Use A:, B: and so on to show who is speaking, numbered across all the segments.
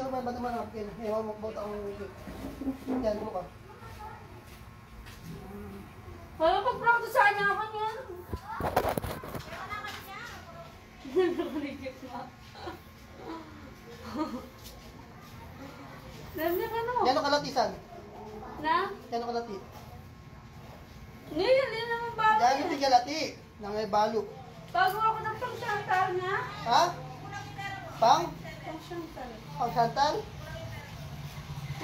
A: hindi ako ba naman ako. Ewan mo ba ang... Yan, mo ka.
B: Wala pag-practice sa kanya ako niyan. Nagkakuligip na. Dami ka no?
A: Yan ang kalatisan.
B: Na?
A: Yan ang kalati.
B: Ngayon, yun naman balo.
A: Yan yung tigalati. Nang may balo.
B: Bago ako ng pang-shantal niya.
A: Ha? Pang?
B: Pang-shantal.
A: Pang santal?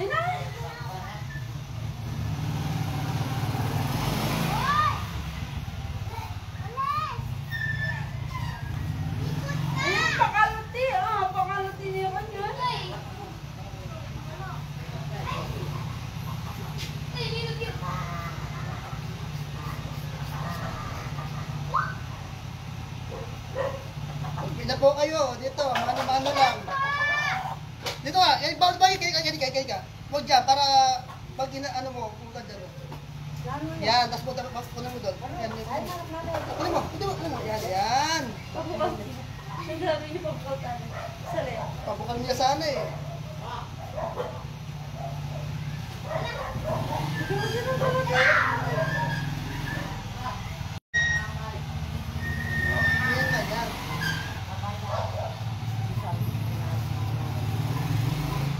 B: Ay na! Ayun, pakaluti. Pakaluti niya ko yun.
A: Hindi na po kayo. Dito, mano-mano lang. Dito ka. Bawal ba yun? Kaya. Huwag dyan, para pag ano mo, kung ka dyan. Yan, tapos punta mo doon. Yan, yan. Ano mo? Yan.
B: Pabukan. Ang dami niyo pabukan. Sali.
A: Pabukan niya sana eh. Yan na, yan.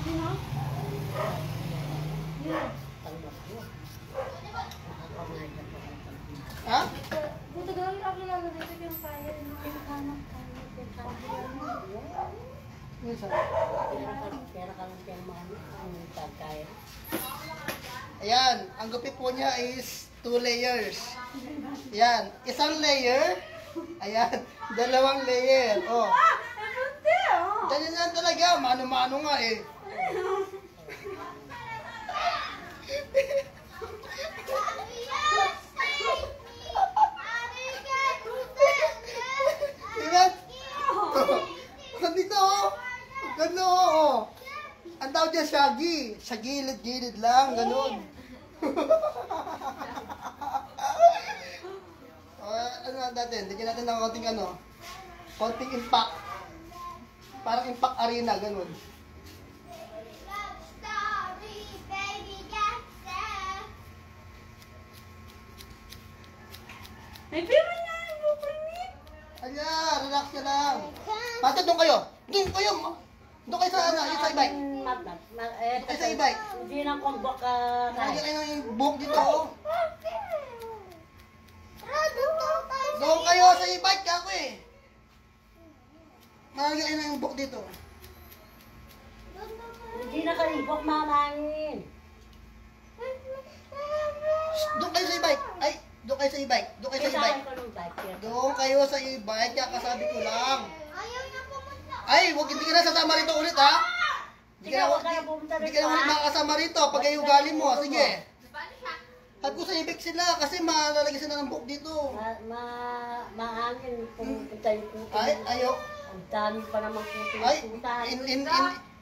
B: Sino?
A: Ha?
B: Buta gawin ako kilala dito yung kaya. Pinakanak kaya.
A: Minsan.
C: Pera ka lang pera ang kaya.
A: Ayan, ang gupit po niya is 2 layers. Ayan, isang layer. Ayan, 2 layer. Oh.
B: Buti
A: Ganyan lang talaga, mano-mano nga eh. Diba? Dito oh. Gano oh. Ang tawag dyan, shaggy. Sa gilid-gilid lang, ganun. Ano natin? Bigyan natin ng konting ano. Konting impact. Parang impact arena, ganun.
B: Ay, pero niya yung blueprint.
A: Ayan, relax ka lang. Pati doon kayo. Doon kayo. Doon kayo sa, sa e-bike. Doon kayo sa e-bike.
C: Hindi na kumbok ka.
A: Nalagyan kayo ng buhok dito. Oh. Doon kayo sa e-bike ako eh. Nalagyan kayo ng buhok dito.
C: Hindi na kalibok mamangin.
A: Doon kayo sa e-bike. Ay, doon kayo sa e-bike. Doon kayo sa e-bike. Doon kayo sa e-bike. Kaya kasabi ko lang. Ay, huwag hindi ka na sasama rito ulit ha. Hindi ka na ulit makakasama rito pag kayo ugali mo. Sige. Sabi ko sa e-bike sila kasi malalagay sila ng buhok dito.
C: Maangin kung tayo kuto.
A: Ay, ayo.
C: Ang dami pa naman kuto.
A: Ay,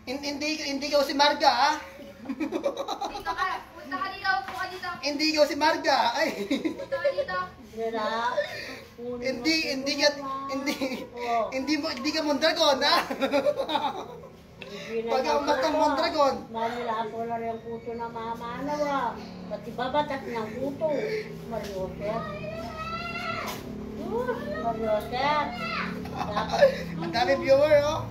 A: hindi ka si Marga ha.
D: Dito ka. Punta ka dito. Punta ka dito.
A: Hindi ka si Marga. Ay.
D: Punta ka dito.
A: Hindi ka Mondragon ha. Pag umat ng Mondragon.
C: Manila ako na rin ang kuto na mamanawa. Pati babatak ng kuto. Marioset. Marioset.
A: Ang dami viewer oh.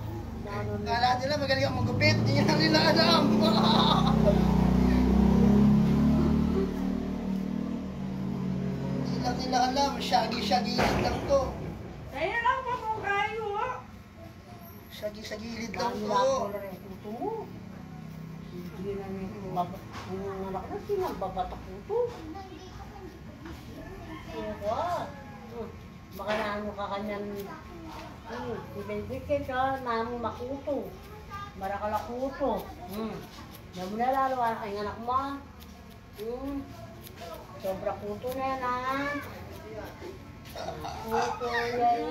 A: Kala nila magaling ako magupit. Hindi na nila alam. Hindi lang nila alam. Shaggy lang to.
B: Kaya lang pa kung kayo.
A: Shaggy lang
C: Manila
A: to.
C: ako na rin ang kuto mo. Hindi na rin kung anak na sinagbabatak kuto. Diba? Baka naano ka kanyan. Ibigay ka, naamo makuto. Marakala kuto. Yan mo na lalo, ay anak mo. Sobra kuto na yan, ha? Kuto yan.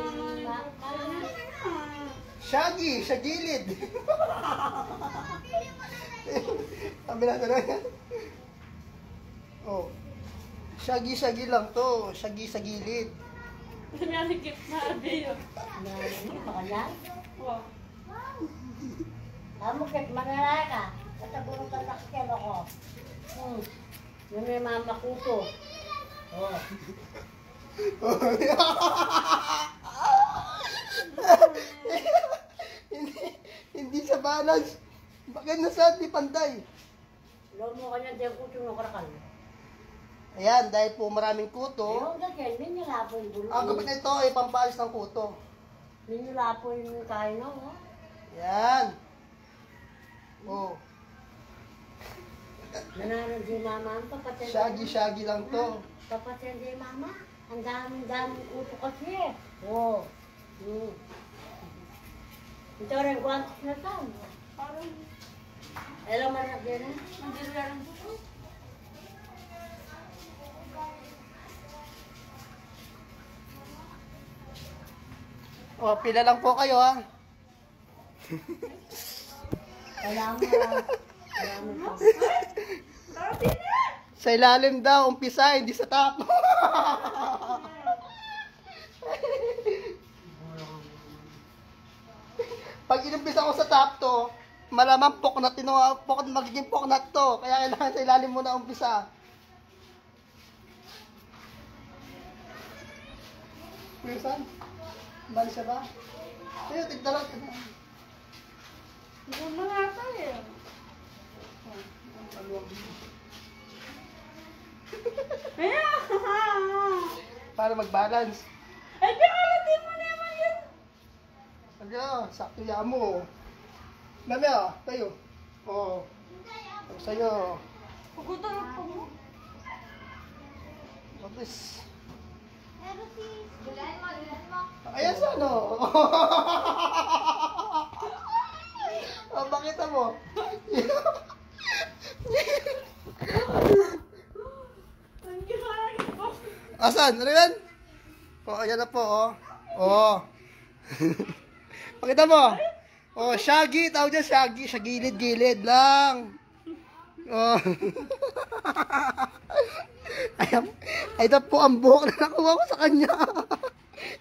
A: Shaggy, sa gilid. Sabi natin na yan. Oh. Shaggy lang to. Shaggy sa gilid.
B: Nangyari gitna. Abiyo.
C: Naano ka kanyan?
B: Wow.
C: Amo kit manala ka. Kataguro ka sakyan ako. Yun may mama kuto. Oh.
A: Hindi sa balance. Bakit nasa di panday?
C: Lomo ka niya diyan kuto ng karakal.
A: Ayan, dahil po maraming kuto.
C: Yung gagyan, ninila po yung gulo.
A: Ang kapit nito ay pampalis ng kuto.
C: Ninila po yung kain no?
A: Ayan. Oh,
C: Nananod si mama ang papatay.
A: shaggy lang to.
C: Papatay si mama. Ang daming kuto kasi. Oh. Ito rin kwantos na tao.
B: Parang
C: Alam mo na din.
B: hindi lang po.
A: Oh, pila lang po kayo ha.
C: Alam mo. Alam mo.
A: Sa ilalim daw, umpisa, hindi sa top. Pag inumpisa ko sa top to, malamang magiging poknat to. Kaya kailangan sa ilalim muna umpisa. Kuya San, bali siya ba? Ayun, tigda lang.
B: Hindi mo nga tayo.
A: Para mag-balance.
B: Ay, kakalatin mo naman yun.
A: Ano, sakto yan mo. Mami tayo. Oo. Tapos sa'yo.
B: Pugutan ako mo.
A: Tapos,
D: Dulan mo.
A: ayan sa ano. Oh, bakit mo?
B: Ang gihari ko.
A: Asan? Ano yan? Oh, ayan na po, oh. Oh. Pakita mo. Oh, shaggy. Tawag dyan, shaggy. Siya gilid-gilid lang. Oh. Ayan. Ito po ang buhok na nakuha ko sa kanya.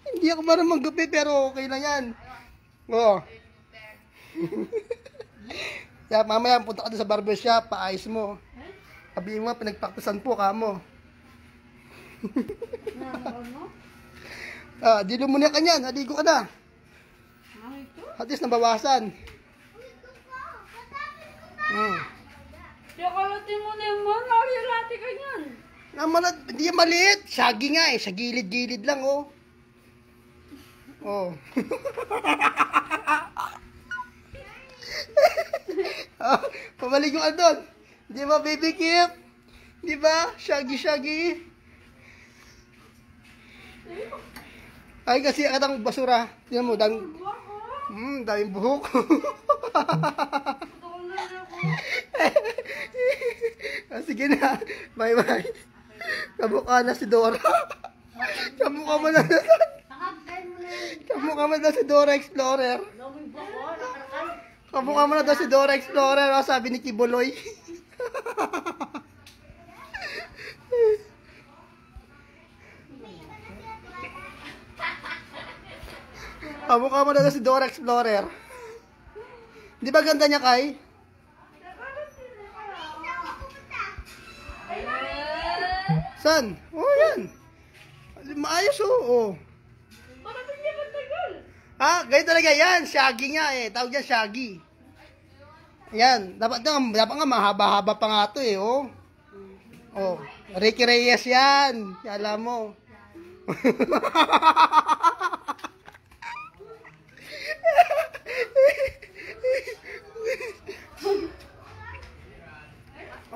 A: Hindi ako marunong maggupit, pero okay lang yan. Oh. Kaya mamaya punta ka doon sa barbershop, paayos mo. Sabihin mo, pinagpaktusan po ka mo. Dilo mo na kanyan, haligo ka na. At least nabawasan.
B: Kakalatin mo naman. Narilati ka yan.
A: Hindi yan maliit. Shaggy nga eh. Sa gilid-gilid lang oh. Oh. Pamaligo ka doon. Di ba, baby Kip? Di ba? Shaggy. Ay, kasi akatang basura. Tingnan mo, daming buhok. Sige na. Bye-bye. Kamukha na si Dora. Kamukha mo na si Dora Explorer. Kamukha mo na daw si Dora Explorer. Sabi ni Kiboloy. Kamukha mo na daw si Dora Explorer. Di ba ganda niya, Kai? San? Oh, yan. Maayos, oh.
B: Bakit hindi matagal?
A: Ganyan talaga yan. Shaggy nga eh. Tawag yan, shaggy. Yan. Dapat nga mahaba-haba pa nga to eh, oh. Oh. Ricky Reyes yan. Alam mo.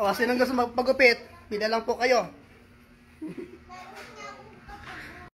A: Kasi nang gusto magpagupit, pila lang po kayo.